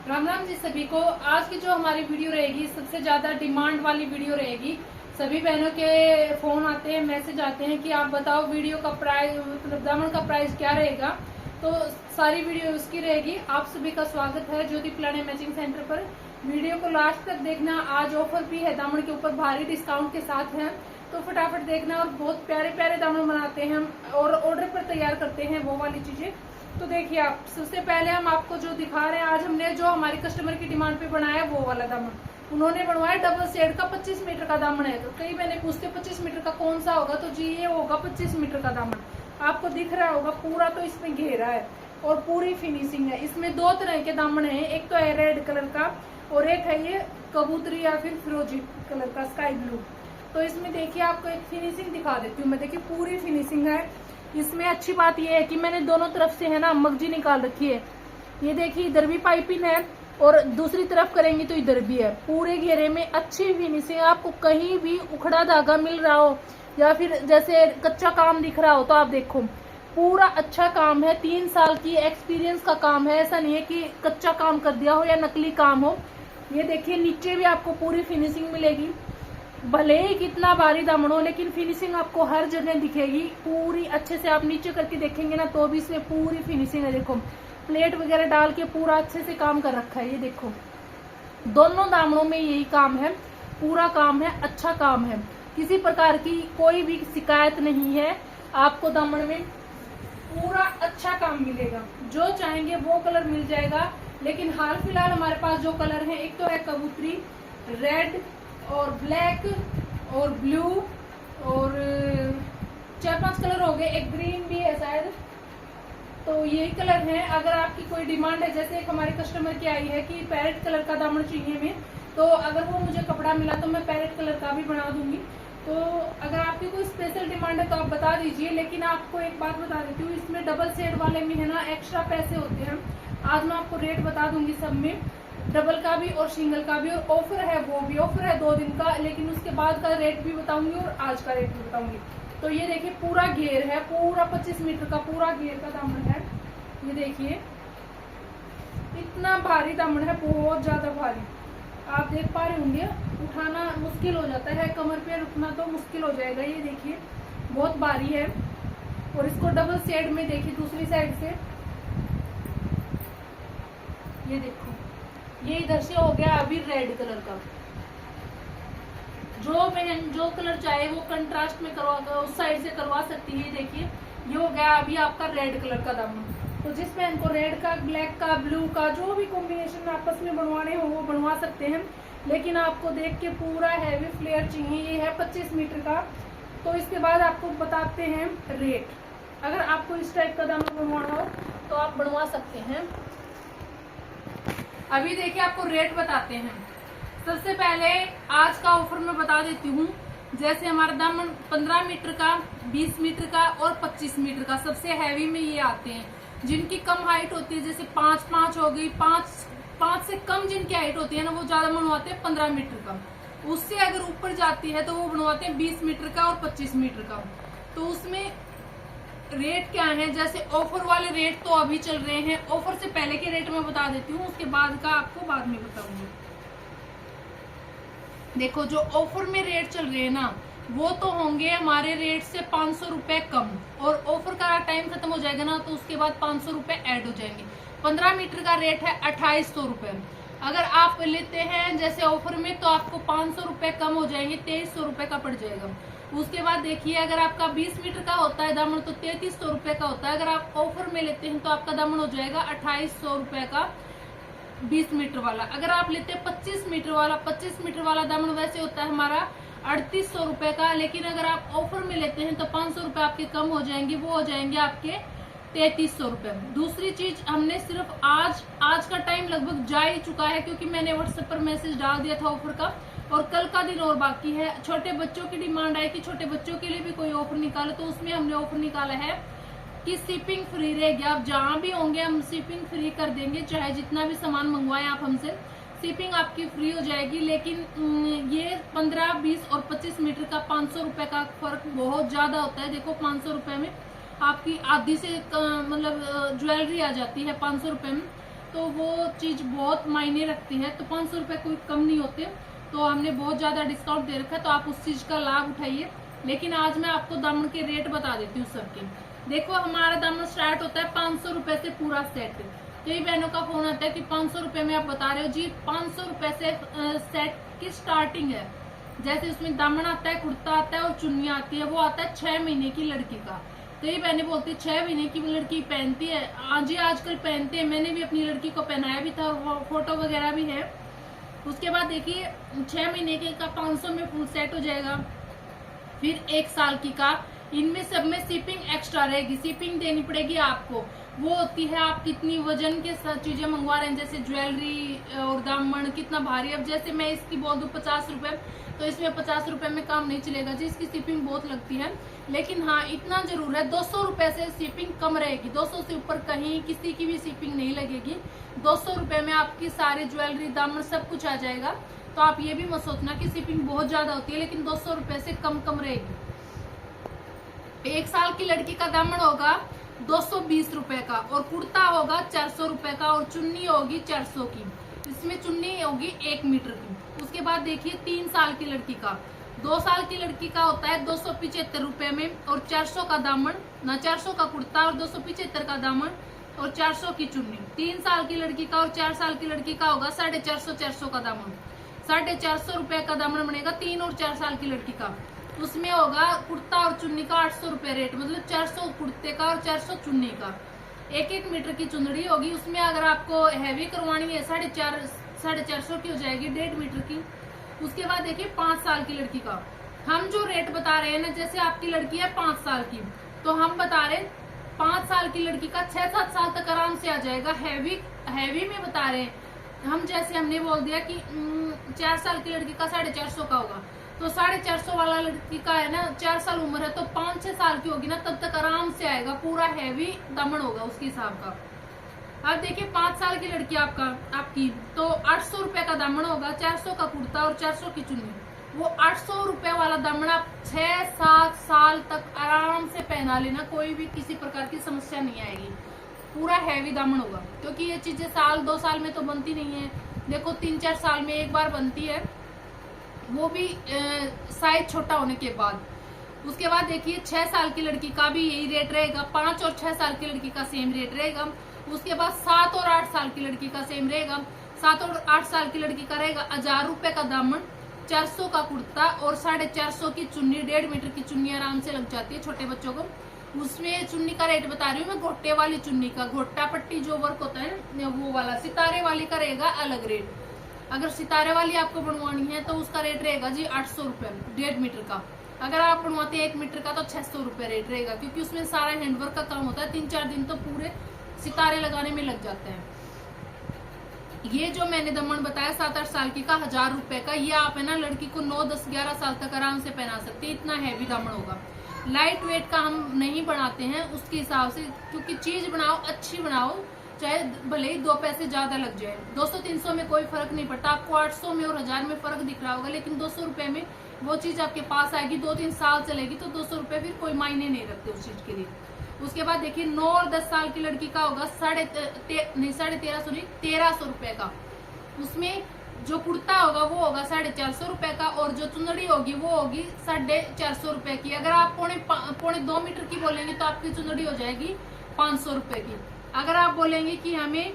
राम राम जी सभी को। आज की जो हमारी वीडियो रहेगी सबसे ज्यादा डिमांड वाली वीडियो रहेगी। सभी बहनों के फोन आते हैं, मैसेज आते हैं कि आप बताओ वीडियो का प्राइस, मतलब दामन का प्राइस क्या रहेगा। तो सारी वीडियो उसकी रहेगी। आप सभी का स्वागत है ज्योति प्लान मैचिंग सेंटर पर। वीडियो को लास्ट तक देखना। आज ऑफर भी है दामन के ऊपर, भारी डिस्काउंट के साथ है, तो फटाफट देखना। और बहुत प्यारे प्यारे दामन बनाते हैं हम और ऑर्डर पर तैयार करते हैं वो वाली चीजें। तो देखिए आप, सबसे पहले हम आपको जो दिखा रहे हैं, आज हमने जो हमारी कस्टमर की डिमांड पे बनाया वो वाला दामन। उन्होंने बनवाया डबल शेड का 25 मीटर का दामन है। तो कई मैंने पूछते 25 मीटर का कौन सा होगा, तो जी ये होगा 25 मीटर का दामन। आपको दिख रहा होगा पूरा, तो इसमें घेरा है और पूरी फिनिशिंग है। इसमें दो तरह के दामन है, एक तो है रेड कलर का और एक है ये कबूतरी या फिर फिरोजी कलर का, स्काई ब्लू। तो इसमें देखिए आपको एक फिनिशिंग दिखा देती हूँ मैं। देखिए पूरी फिनिशिंग है इसमें। अच्छी बात यह है कि मैंने दोनों तरफ से है ना मगजी निकाल रखी है। ये देखिए इधर भी पाइपिंग है और दूसरी तरफ करेंगे तो इधर भी है। पूरे घेरे में अच्छी फिनिशिंग। आपको कहीं भी उखड़ा धागा मिल रहा हो या फिर जैसे कच्चा काम दिख रहा हो तो आप देखो पूरा अच्छा काम है। 3 साल की एक्सपीरियंस का काम है। ऐसा नहीं है कि कच्चा काम कर दिया हो या नकली काम हो। ये देखिए नीचे भी आपको पूरी फिनिशिंग मिलेगी। भले ही कितना भारी दामन हो लेकिन फिनिशिंग आपको हर जगह दिखेगी पूरी अच्छे से। आप नीचे करके देखेंगे ना तो भी इसमें पूरी फिनिशिंग है। देखो प्लेट वगैरह डाल के पूरा अच्छे से काम कर रखा है। ये देखो दोनों दामनों में यही काम है, पूरा काम है, अच्छा काम है। किसी प्रकार की कोई भी शिकायत नहीं है। आपको दामन में पूरा अच्छा काम मिलेगा। जो चाहेंगे वो कलर मिल जाएगा। लेकिन हाल फिलहाल हमारे पास जो कलर है, एक तो है कबूतरी, रेड और ब्लैक और ब्लू और 4-5 कलर हो गए, एक ग्रीन भी है शायद। तो यही कलर है। अगर आपकी कोई डिमांड है, जैसे एक हमारे कस्टमर की आई है कि पैरेट कलर का दामन चाहिए में, तो अगर वो मुझे कपड़ा मिला तो मैं पैरेट कलर का भी बना दूंगी। तो अगर आपकी कोई स्पेशल डिमांड है तो आप बता दीजिए। लेकिन आपको एक बात बता देती हूँ, इसमें डबल शेड वाले में है ना एक्स्ट्रा पैसे होते हैं। आज मैं आपको रेट बता दूंगी सब में, डबल का भी और सिंगल का भी। और ऑफर है, वो भी ऑफर है 2 दिन का, लेकिन उसके बाद का रेट भी बताऊंगी और आज का रेट भी बताऊंगी। तो ये देखिए पूरा घेर है, पूरा 25 मीटर का पूरा घेर का दामन है। ये देखिए इतना भारी दामन है, बहुत ज्यादा भारी। आप देख पा रहे होंगे, उठाना मुश्किल हो जाता है, कमर पे रुकना तो मुश्किल हो जाएगा। ये देखिए बहुत भारी है। और इसको डबल शेड में देखिए दूसरी साइड से, ये देखो ये इधर से हो गया अभी रेड कलर का। जो बहन जो कलर चाहे वो कंट्रास्ट में करवा, उस साइड से करवा सकती है। देखिए ये हो गया अभी आपका रेड कलर का दामन। तो जिस बहन को रेड का, ब्लैक का, ब्लू का, जो भी कॉम्बिनेशन आपस में बनवाने हो वो बनवा सकते हैं। लेकिन आपको देख के पूरा हैवी फ्लेयर चाहिए। ये है 25 मीटर का। तो इसके बाद आपको बताते हैं रेट। अगर आपको इस टाइप का दामन बनवाना हो तो आप बनवा सकते हैं। अभी देखिए आपको रेट बताते हैं। सबसे पहले आज का ऑफर मैं बता देती हूँ। जैसे हमारा दामन 15 मीटर का, 20 मीटर का और 25 मीटर का, सबसे हैवी में ये आते हैं। जिनकी कम हाइट होती है, जैसे 5-5 हो गई, 5 से कम जिनकी हाइट होती है ना, वो ज्यादा बनवाते हैं 15 मीटर का। उससे अगर ऊपर जाती है तो वो बनवाते हैं 20 मीटर का और 25 मीटर का। तो उसमें रेट क्या है, जैसे ऑफर वाले रेट तो अभी चल रहे हैं। ऑफर से पहले के रेट मैं बता देती हूँ, उसके बाद का आपको बाद में बताऊंगी। देखो जो ऑफर में रेट चल रहे हैं ना, वो तो होंगे हमारे रेट से 500 रुपए कम। और ऑफर का टाइम खत्म हो जाएगा ना तो उसके बाद 500 रुपए ऐड हो जाएंगे। 15 मीटर का रेट है 2800 रुपए। अगर आप लेते हैं जैसे ऑफर में तो आपको 500 रुपए कम हो जाएंगे, 2300 रुपए का पड़ जाएगा। उसके बाद देखिए अगर आपका 20 मीटर का होता है दामन तो 3300 रुपए का होता है। अगर आप ऑफर में लेते हैं तो आपका दामन हो जाएगा 2800 रुपए का 20 मीटर वाला। अगर आप लेते हैं 25 मीटर वाला, 25 मीटर वाला दामन वैसे होता है हमारा 3800 रुपए का। लेकिन अगर आप ऑफर में लेते हैं तो 500 रुपए आपके कम हो जाएंगे, वो हो जाएंगे आपके 3300 रुपए। दूसरी चीज, हमने सिर्फ आज का टाइम लगभग जा ही चुका है, क्योंकि मैंने व्हाट्सएप पर मैसेज डाल दिया था ऑफर का, और कल का दिन और बाकी है। छोटे बच्चों की डिमांड आई कि छोटे बच्चों के लिए भी कोई ऑफर निकाले, तो उसमें हमने ऑफर निकाला है कि शिपिंग फ्री रहेगी। आप जहाँ भी होंगे हम शिपिंग फ्री कर देंगे, चाहे जितना भी सामान मंगवाएं आप हमसे, शिपिंग आपकी फ्री हो जाएगी। लेकिन ये 15, 20 और 25 मीटर का 500 रुपए का फर्क बहुत ज्यादा होता है। देखो 500 रुपए में आपकी आधी से मतलब ज्वेलरी आ जाती है 500 रुपए में। तो वो चीज बहुत मायने रखती है। तो 500 रुपए कोई कम नहीं होते, तो हमने बहुत ज्यादा डिस्काउंट दे रखा है, तो आप उस चीज का लाभ उठाइए। लेकिन आज मैं आपको दामन के रेट बता देती हूँ सबके। देखो हमारा दामन स्टार्ट होता है 500 रुपए से पूरा सेट। कई बहनों का फोन आता है कि 500 रुपए में आप बता रहे हो जी, 500 रुपए से सेट की स्टार्टिंग है। जैसे उसमें दामन आता है, कुर्ता आता है और चुन्नी आती है, वो आता है 6 महीने की लड़की का। कई बहनें बोलती है 6 महीने की लड़की पहनती है। आज ही आजकल पहनते हैं, मैंने भी अपनी लड़की को पहनाया भी था, फोटो वगैरह भी है। उसके बाद देखिए 6 महीने के का 500 में फुल सेट हो जाएगा। फिर 1 साल की का, इनमें सब में शिपिंग एक्स्ट्रा रहेगी, शिपिंग देनी पड़ेगी आपको। वो होती है आप कितनी वजन के साथ चीजें मंगवा रहे हैं, जैसे ज्वेलरी और दामन कितना भारी। अब जैसे मैं इसकी बोल दूं 50 रुपए, तो इसमें 50 रुपए में काम नहीं चलेगा जी, इसकी शिपिंग बहुत लगती है। लेकिन हाँ इतना जरूर है 200 रुपए से शिपिंग कम रहेगी, 200 से ऊपर कहीं किसी की भी शिपिंग नहीं लगेगी। 200 रुपए में आपकी सारी ज्वेलरी दामन सब कुछ आ जाएगा। तो आप ये भी मत सोचना कि शिपिंग बहुत ज्यादा होती है, लेकिन 200 रुपए से कम रहेगी। 1 साल की लड़की का दामन होगा 220 रुपए का, और कुर्ता होगा 400 रुपए का, और चुन्नी होगी 400 की। इसमें चुन्नी होगी 1 मीटर की। उसके बाद देखिए 3 साल की लड़की का, 2 साल की लड़की का होता है 275 रुपए में, और 400 का दामन, ना 400 का कुर्ता और 275 का दामन और 400 की चुन्नी। 3 साल की लड़की का और 4 साल की लड़की का होगा 450 का दामन, 450 रुपए का दामन बनेगा 3 और 4 साल की लड़की का। उसमें होगा कुर्ता और चुन्नी का 800 रुपए रेट, मतलब 400 कुर्ते का और 400 चुन्नी का। 1 मीटर की चुंदड़ी होगी। उसमें अगर आपको हैवी करवानी है 450 की हो जाएगी, 1.5 मीटर की। उसके बाद देखिए 5 साल की लड़की का, हम जो रेट बता रहे हैं ना, जैसे आपकी लड़की है 5 साल की, तो हम बता रहे 5 साल की लड़की का 6-7 साल तक आराम से आ जाएगा। हैवी में बता रहे हैं हम, जैसे हमने बोल दिया कि 4 साल की लड़की का 450 का होगा, तो 450 वाला लड़की का है ना, 4 साल उम्र है, तो 5-6 साल की होगी ना, तब तक आराम से आएगा, पूरा हैवी दामन होगा उसके हिसाब का। अब देखिए 5 साल की लड़की आपकी तो 800 रुपए का दामन होगा, 400 का कुर्ता और 400 की चुन्नी। वो 800 रुपए वाला दामन आप 6-7 साल तक आराम से पहना लेना, कोई भी किसी प्रकार की समस्या नहीं आएगी। पूरा हैवी दामन होगा, क्योंकि ये चीजें 1-2 साल में तो बनती नहीं है। देखो 3-4 साल में एक बार बनती है, वो भी साइज छोटा होने के बाद। उसके बाद देखिए 6 साल की लड़की का भी यही रेट रहेगा, 5 और 6 साल की लड़की का सेम रेट रहेगा। उसके बाद 7 और 8 साल की लड़की का सेम रहेगा। 7 और 8 साल की लड़की का रहेगा 1000 रुपए का दामन, 400 का कुर्ता और 450 की चुन्नी। 1.5 मीटर की चुन्नी आराम से लग जाती है छोटे बच्चों को। उसमें चुन्नी का रेट बता रही हूँ मैं, घोटे वाली चुन्नी का, घोटा पट्टी जो वर्क होता है वो वाला। सितारे वाली का रहेगा अलग रेट। अगर सितारे वाली आपको बनवानी है तो उसका रेट रहेगा जी 800 रुपए 1.5 मीटर का। अगर आप बनवाते हैं 1 मीटर का तो 600 रुपए रेट रहेगा, क्योंकि उसमें सारा हैंडवर्क का काम होता है। 3-4 दिन तो पूरे सितारे लगाने में लग जाते हैं। ये जो मैंने दामन बताया 7-8 साल की का 1000 रुपए का, ये आप है ना लड़की को 9-10-11 साल तक आराम से पहना सकते हैं, इतना हैवी दामन होगा। लाइट वेट का हम नहीं बनाते हैं उसके हिसाब से, क्योंकि चीज बनाओ अच्छी बनाओ, चाहे भले ही 2 पैसे ज्यादा लग जाए। 200-300 में कोई फर्क नहीं पड़ता। आपको 800 में और 1000 में फर्क दिख रहा होगा, लेकिन 200 रुपए में वो चीज आपके पास आएगी, 2-3 साल चलेगी, तो 200 रुपए फिर कोई मायने नहीं रखते उस चीज के लिए। उसके बाद देखिए 9 और 10 साल की लड़की का होगा 1300 रुपए का। उसमें जो कुर्ता होगा वो होगा 450 रुपए का, और जो चुंदड़ी होगी वो होगी 450 रुपए की। अगर आप पौने 2 मीटर की बोलेंगे तो आपकी चुंदड़ी हो जाएगी 500 रुपए की। अगर आप बोलेंगे कि हमें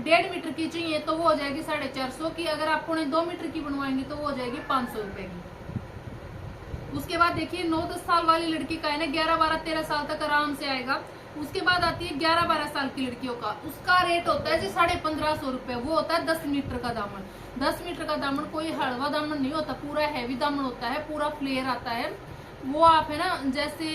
1.5 मीटर की चाहिए तो वो हो जाएगी 450 की। अगर आप पौने 2 मीटर की बनवाएंगे तो वो हो जाएगी 500 रुपए की। उसके बाद देखिए 9-10 साल वाली लड़की का है ना 11-12-13 साल तक आराम से आएगा। उसके बाद आती है 11-12 साल की लड़कियों का, उसका रेट होता है जी 1550 रुपए। वो होता है 10 मीटर का दामन। 10 मीटर का दामन कोई हलवा दामन नहीं होता, पूरा हैवी दामन होता है, पूरा फ्लेयर आता है। वो आप है ना जैसे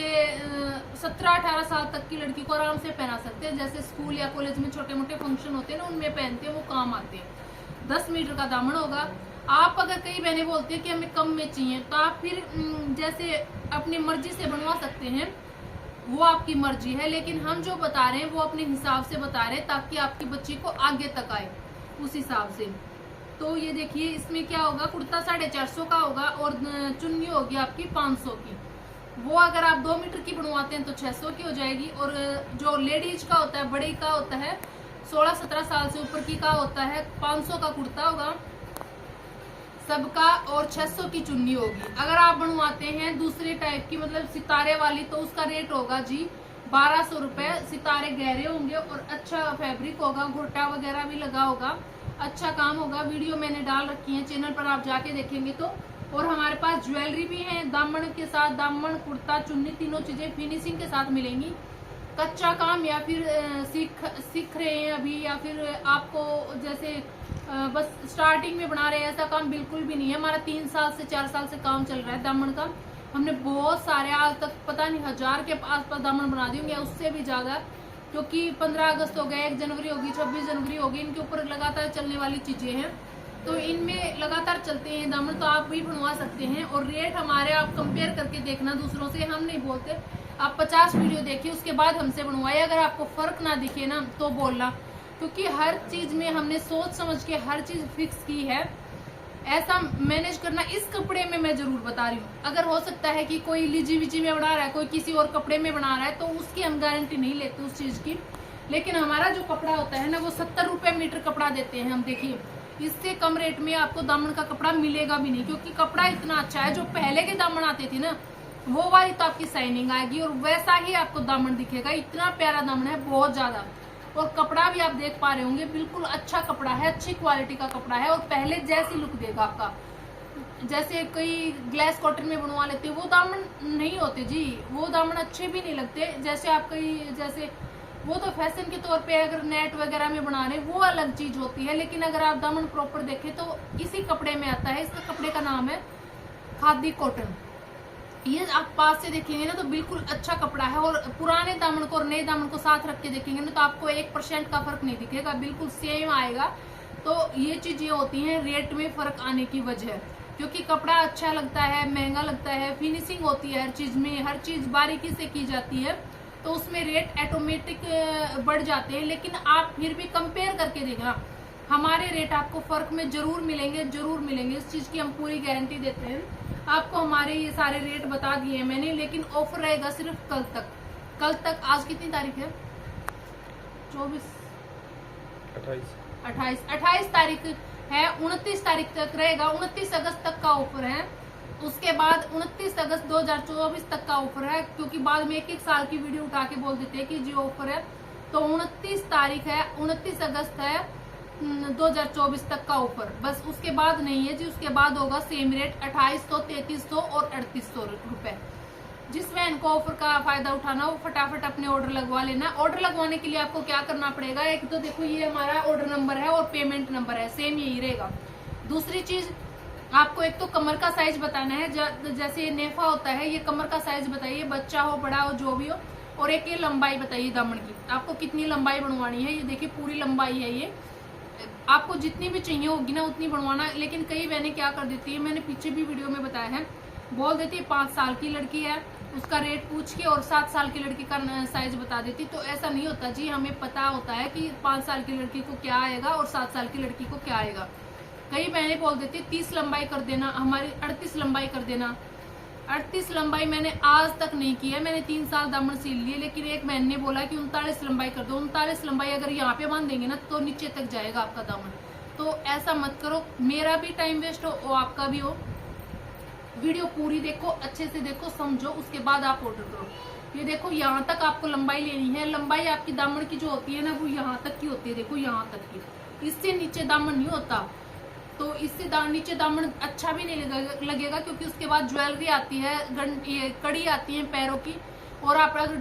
17-18 साल तक की लड़की को आराम से पहना सकते हैं, जैसे स्कूल या कॉलेज में छोटे मोटे फंक्शन होते हैं ना उनमें पहनते हैं, वो काम आते हैं। 10 मीटर का दामन होगा। आप अगर कई बहनें बोलती है कि हमें कम में चाहिए, तो आप फिर जैसे अपनी मर्जी से बनवा सकते हैं, वो आपकी मर्जी है। लेकिन हम जो बता रहे हैं वो अपने हिसाब से बता रहे हैं, ताकि आपकी बच्ची को आगे तक आए उस हिसाब से। तो ये देखिए इसमें क्या होगा, कुर्ता 450 का होगा और चुन्नी होगी आपकी 500 की। वो अगर आप 2 मीटर की बनवाते हैं तो 600 की हो जाएगी। और जो लेडीज का होता है, बड़ी का होता है 16-17 साल से ऊपर की का होता है 500 का कुर्ता होगा सबका और 600 की चुन्नी होगी। अगर आप बनवाते हैं दूसरे टाइप की मतलब सितारे वाली तो उसका रेट होगा जी 1200 रुपए। सितारे गहरे होंगे और अच्छा फैब्रिक होगा, घोटा वगैरह भी लगा होगा, अच्छा काम होगा। वीडियो मैंने डाल रखी है चैनल पर, आप जाके देखेंगे तो। और हमारे पास ज्वेलरी भी है दामन के साथ, दामन कुर्ता चुन्नी तीनों चीजें फिनिशिंग के साथ मिलेंगी। कच्चा काम या फिर सीख रहे हैं अभी, या फिर आपको जैसे बस स्टार्टिंग में बना रहे हैं, ऐसा काम बिल्कुल भी नहीं है। हमारा 3 साल से 4 साल से काम चल रहा है दामन का। हमने बहुत सारे आज तक पता नहीं 1000 के आसपास दामन बना दिए होंगे, उससे भी ज्यादा, क्योंकि 15 अगस्त हो गया, 1 जनवरी होगी, 26 जनवरी होगी, इनके ऊपर लगातार चलने वाली चीजें हैं तो इनमें लगातार चलते हैं दामन, तो आप भी बनवा सकते हैं। और रेट हमारे आप कंपेयर करके देखना दूसरों से, हम नहीं बोलते। आप 50 वीडियो देखिए उसके बाद हमसे बनवाए, अगर आपको फर्क ना दिखे ना तो बोलना, क्योंकि हर चीज में हमने सोच समझ के हर चीज फिक्स की है। ऐसा मैनेज करना इस कपड़े में मैं जरूर बता रही हूँ। अगर हो सकता है कि कोई लीजी विजी में बना रहा है, कोई किसी और कपड़े में बना रहा है, तो उसकी हम गारंटी नहीं लेते उस चीज की। लेकिन हमारा जो कपड़ा होता है ना वो 70 रुपए मीटर कपड़ा देते हैं हम। देखिए इससे कम रेट में आपको दामन का कपड़ा मिलेगा भी नहीं, क्योंकि कपड़ा इतना अच्छा है। जो पहले के दामन आते थे ना वो वाली तो आपकी शाइनिंग आएगी और वैसा ही आपको दामन दिखेगा। इतना प्यारा दामन है, बहुत ज्यादा। और कपड़ा भी आप देख पा रहे होंगे बिल्कुल अच्छा कपड़ा है, अच्छी क्वालिटी का कपड़ा है और पहले जैसी लुक देगा आपका। जैसे कोई ग्लास कॉटन में बनवा लेते वो दामन नहीं होते जी, वो दामन अच्छे भी नहीं लगते। जैसे आप जैसे वो तो फैशन के तौर पे अगर नेट वगैरह में बना रहे वो अलग चीज होती है, लेकिन अगर आप दामन प्रॉपर देखें तो इसी कपड़े में आता है। इसका कपड़े का नाम है खादी कॉटन। ये आप पास से देखेंगे ना तो बिल्कुल अच्छा कपड़ा है, और पुराने दामन को और नए दामन को साथ रख के देखेंगे ना तो आपको 1% का फर्क नहीं दिखेगा, बिल्कुल सेम आएगा। तो ये चीजें होती हैं रेट में फर्क आने की वजह, क्योंकि कपड़ा अच्छा लगता है, महंगा लगता है, फिनिशिंग होती है हर चीज में, हर चीज बारीकी से की जाती है, तो उसमें रेट ऑटोमेटिक बढ़ जाते हैं। लेकिन आप फिर भी कंपेयर करके देखना, हमारे रेट आपको फर्क में जरूर मिलेंगे, जरूर मिलेंगे। इस चीज की हम पूरी गारंटी देते हैं। आपको हमारे ये सारे रेट बता दिए हैं मैंने, लेकिन ऑफर रहेगा सिर्फ कल तक। कल तक, आज कितनी तारीख है? 28 तारीख है, 29 तारीख तक रहेगा। 29 अगस्त तक का ऑफर है। उसके बाद 29 अगस्त 2024 तक का ऑफर है, क्योंकि बाद में एक साल की वीडियो उठा के बोल देते हैं कि जी ऑफर है। तो 29 तारीख है, 29 अगस्त है 2024 तक का ऑफर, बस उसके बाद नहीं है जी। उसके बाद होगा सेम रेट 2800, 3300 और 3800 रुपए। जिस बहन को ऑफर का फायदा उठाना वो फटाफट अपने ऑर्डर लगवा लेना। ऑर्डर लगवाने के लिए आपको क्या करना पड़ेगा, एक तो देखो ये हमारा ऑर्डर नंबर है और पेमेंट नंबर है, सेम यही रहेगा। दूसरी चीज आपको एक तो कमर का साइज बताना है, जैसे नेफा होता है ये कमर का साइज बताइए, बच्चा हो बड़ा हो जो भी हो। और एक ये लंबाई बताइए दामन की, आपको कितनी लंबाई बनवानी है। ये देखिए पूरी लंबाई है, ये आपको जितनी भी चाहिए होगी ना उतनी बनवाना। लेकिन कई बहनें क्या कर देती है, मैंने पीछे भी वीडियो में बताया है, बोल देती है 5 साल की लड़की है उसका रेट पूछ के और 7 साल की लड़की का साइज बता देती। तो ऐसा नहीं होता जी, हमें पता होता है कि 5 साल की लड़की को क्या आएगा और 7 साल की लड़की को क्या आएगा। कई बहनें बोल देती 30 लंबाई कर देना, हमारी 38 लंबाई कर देना। 38 लंबाई मैंने आज तक नहीं की है, मैंने 3 साल दामन सिल लिए। लेकिन एक बहन ने बोला कि 39 लंबाई कर दो। 39 लंबाई अगर यहाँ पे बांध देंगे ना तो नीचे तक जाएगा आपका दामन। तो ऐसा मत करो, मेरा भी टाइम वेस्ट हो और आपका भी हो। वीडियो पूरी देखो, अच्छे से देखो, समझो, उसके बाद आप ऑर्डर करो। ये देखो यहाँ तक आपको लंबाई लेनी है। लंबाई आपकी दामन की जो होती है ना वो यहाँ तक की होती है, देखो यहाँ तक की, इससे नीचे दामन नहीं होता। तो इससे नीचे दामन अच्छा भी नहीं लगेगा, क्योंकि उसके बाद ज्वेलरी आती है, कड़ी आती है पैरों की। और आप अगर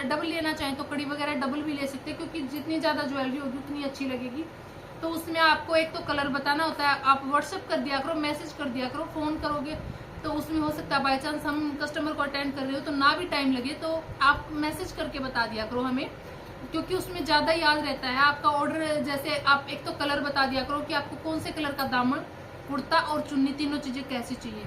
डबल लेना चाहें तो कड़ी वगैरह डबल भी ले सकते हैं, क्योंकि जितनी ज्यादा ज्वेलरी होगी उतनी अच्छी लगेगी। तो उसमें आपको एक तो कलर बताना होता है, आप व्हाट्सएप कर दिया करो, मैसेज कर दिया करो। फोन करोगे तो उसमें हो सकता है बाई चांस हम कस्टमर को अटेंड कर रहे हो तो ना भी टाइम लगे, तो आप मैसेज करके बता दिया करो हमें, क्योंकि उसमें ज्यादा याद रहता है आपका ऑर्डर। जैसे आप एक तो कलर बता दिया करो कि आपको कौन से कलर का दामन, कुर्ता और चुन्नी तीनों चीजें कैसी चाहिए।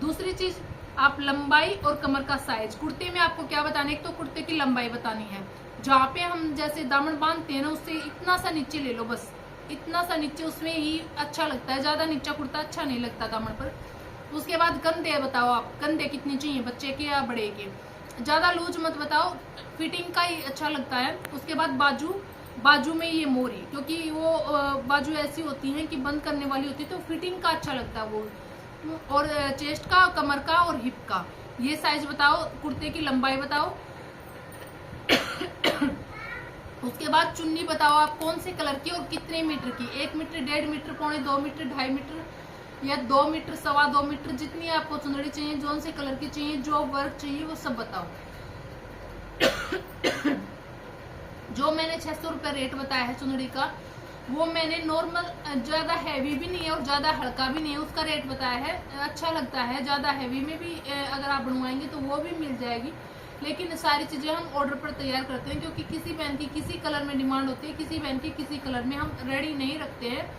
दूसरी चीज आप लंबाई और कमर का साइज। कुर्ते में आपको क्या बताना है, एक तो कुर्ते की लंबाई बतानी है, जहाँ पे हम जैसे दामन बांधते हैं ना उससे इतना सा नीचे ले लो, बस इतना सा नीचे, उसमें ही अच्छा लगता है। ज्यादा नीचा कुर्ता अच्छा नहीं लगता दामन पर। उसके बाद कंधे बताओ, आप कंधे कितने चाहिए, बच्चे के या बड़े के। ज्यादा लूज मत बताओ, फिटिंग का ही अच्छा लगता है। उसके बाद बाजू, बाजू में ये मोरी, क्योंकि वो बाजू ऐसी होती हैं कि बंद करने वाली होती है, तो फिटिंग का अच्छा लगता है वो। और चेस्ट का, कमर का और हिप का। ये साइज बताओ, कुर्ते की लंबाई बताओ। उसके बाद चुन्नी बताओ आप कौन से कलर की और कितने मीटर की, 1 मीटर, 1.5 मीटर, 1.25 मीटर, 2.5 मीटर या 2 मीटर, 2.25 मीटर, जितनी आपको चुंदड़ी चाहिए, कौन से कलर की चाहिए, जो वर्क चाहिए वो सब बताओ। जो मैंने 600 रुपये रेट बताया है चुंदड़ी का, वो मैंने नॉर्मल, ज्यादा हैवी भी नहीं है और ज्यादा हल्का भी नहीं है, उसका रेट बताया है। अच्छा लगता है, ज्यादा हैवी में भी अगर आप बनवाएंगे तो वो भी मिल जाएगी। लेकिन सारी चीजें हम ऑर्डर पर तैयार करते हैं, क्योंकि किसी बहन की किसी कलर में डिमांड होती है, किसी बहन की किसी कलर में हम रेडी नहीं रखते हैं।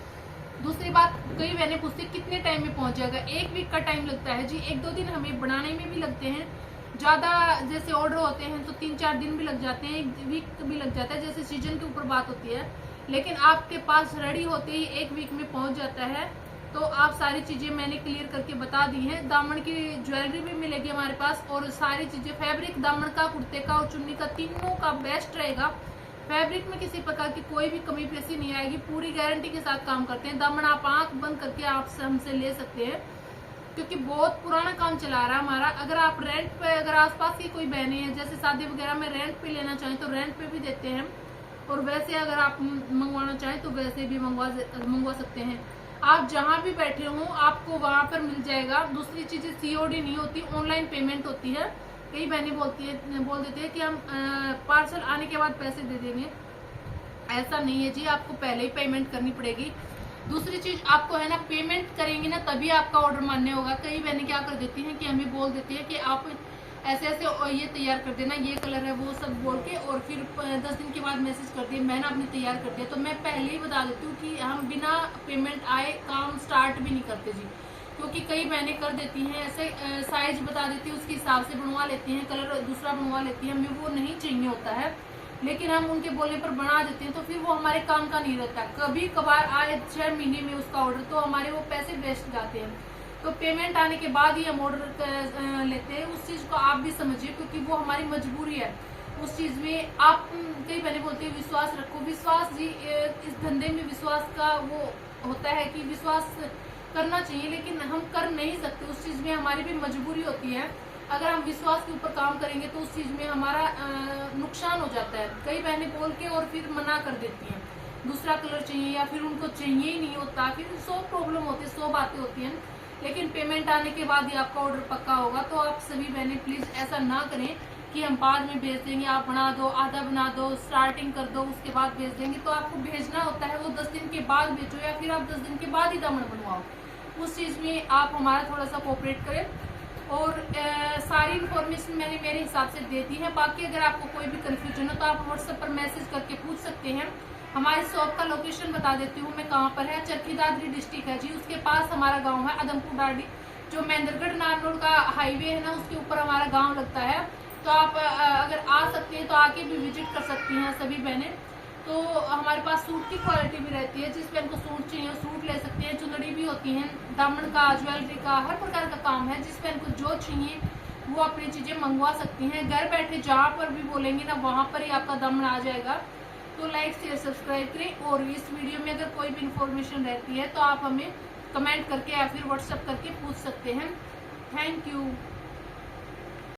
दूसरी बात, कई बहनें पूछती है कितने टाइम में पहुंच जाएगा। 1 वीक का टाइम लगता है जी, 1-2 दिन हमें बनाने में भी लगते हैं। ज्यादा जैसे ऑर्डर होते हैं तो 3-4 दिन भी लग जाते हैं, 1 वीक भी लग जाता है, जैसे सीजन के ऊपर बात होती है। लेकिन आपके पास रेडी होते ही 1 वीक में पहुंच जाता है। तो आप सारी चीजें मैंने क्लियर करके बता दी हैं। दामन की ज्वेलरी भी मिलेगी हमारे पास, और सारी चीजें, फैब्रिक दामन का, कुर्ते का और चुन्नी का, तीनों का बेस्ट रहेगा। फैब्रिक में किसी प्रकार की कोई भी कमी पेशी नहीं आएगी, पूरी गारंटी के साथ काम करते हैं। दामन आप आंख बंद करके आप हमसे ले सकते हैं, क्योंकि बहुत पुराना काम चला रहा है हमारा। अगर आप रेंट पे, अगर आसपास की कोई बहनें हैं जैसे शादी वगैरह में रेंट पे लेना चाहें तो रेंट पे भी देते हैं, और वैसे अगर आप मंगवाना चाहें तो वैसे भी मंगवा सकते हैं। आप जहां भी बैठे हो आपको वहां पर मिल जाएगा। दूसरी चीजें सीओडी नहीं होती, ऑनलाइन पेमेंट होती है। कई बहनें बोल देती है कि हम पार्सल आने के बाद पैसे दे देंगे। ऐसा नहीं है जी, आपको पहले ही पेमेंट करनी पड़ेगी। दूसरी चीज आपको है ना, पेमेंट करेंगे ना तभी आपका ऑर्डर मान्य होगा। कई बहनें क्या कर देती हैं कि हमें बोल देती है कि आप ऐसे ऐसे ये तैयार कर देना, ये कलर है, वो सब बोल के, और फिर 10 दिन के बाद मैसेज करती है मैंने आपने तैयार कर दिया। तो मैं पहले ही बता देती हूँ कि हम बिना पेमेंट आए काम स्टार्ट भी नहीं करते जी, क्योंकि कई बहनें कर देती हैं ऐसे, साइज बता देती है उसके हिसाब से बनवा लेती हैं, कलर दूसरा बनवा लेती हैं, हमें वो नहीं चाहिए होता है, लेकिन हम उनके बोलने पर बना देते हैं, तो फिर वो हमारे काम का नहीं रहता। कभी कभार आए 6 महीने में उसका ऑर्डर, तो हमारे वो पैसे वेस्ट जाते हैं। तो पेमेंट आने के बाद ही हम ऑर्डर लेते हैं। उस चीज को आप भी समझिए, क्योंकि वो हमारी मजबूरी है। उस चीज में आप, कई बहनें बोलते हैं विश्वास रखो। विश्वास जी, इस धंधे में विश्वास का वो होता है कि विश्वास करना चाहिए, लेकिन हम कर नहीं सकते। उस चीज में हमारी भी मजबूरी होती है। अगर हम विश्वास के ऊपर काम करेंगे तो उस चीज में हमारा नुकसान हो जाता है। कई बहनें बोल के और फिर मना कर देती हैं, दूसरा कलर चाहिए या फिर उनको चाहिए ही नहीं होता, फिर 100 प्रॉब्लम होती है, 100 बातें होती हैं। लेकिन पेमेंट आने के बाद ही आपका ऑर्डर पक्का होगा। तो आप सभी बहनें प्लीज ऐसा ना करें कि हम बाद में भेज देंगे, आप बना दो, आधा बना दो, स्टार्टिंग कर दो, उसके बाद भेज देंगे। तो आपको भेजना होता है वो 10 दिन के बाद भेजो, या फिर आप 10 दिन के बाद ही दामन बनवाओ। उस चीज में आप हमारा थोड़ा सा कोऑपरेट करें। और सारी इन्फॉर्मेशन मैंने मेरे हिसाब से दे दी है। बाकी अगर आपको कोई भी कंफ्यूजन हो तो आप व्हाट्सएप पर मैसेज करके पूछ सकते हैं। हमारी शॉप का लोकेशन बता देती हूँ मैं कहाँ पर है। चरखी दादरी डिस्ट्रिक्ट है जी, उसके पास हमारा गांव है अदमपुर डाडी। जो महेंद्रगढ़ नारनौल का हाईवे है ना, उसके ऊपर हमारा गांव लगता है। तो आप अगर आ सकते हैं तो आके भी विजिट कर सकती हैं सभी बहनें। तो हमारे पास सूट की क्वालिटी भी रहती है, जिस बहन को सूट चाहिए सूट ले सकते हैं। चुंदड़ी भी होती हैं, दामन का, ज्वेलरी का, हर प्रकार का काम है। जिस बहन को जो चाहिए वो अपनी चीजें मंगवा सकती हैं। घर बैठे जहाँ पर भी बोलेंगे ना वहाँ पर ही आपका दामन आ जाएगा। तो लाइक शेयर सब्सक्राइब करें। और इस वीडियो में अगर कोई भी इंफॉर्मेशन रहती है तो आप हमें कमेंट करके या फिर व्हाट्सएप करके पूछ सकते हैं। Thank you.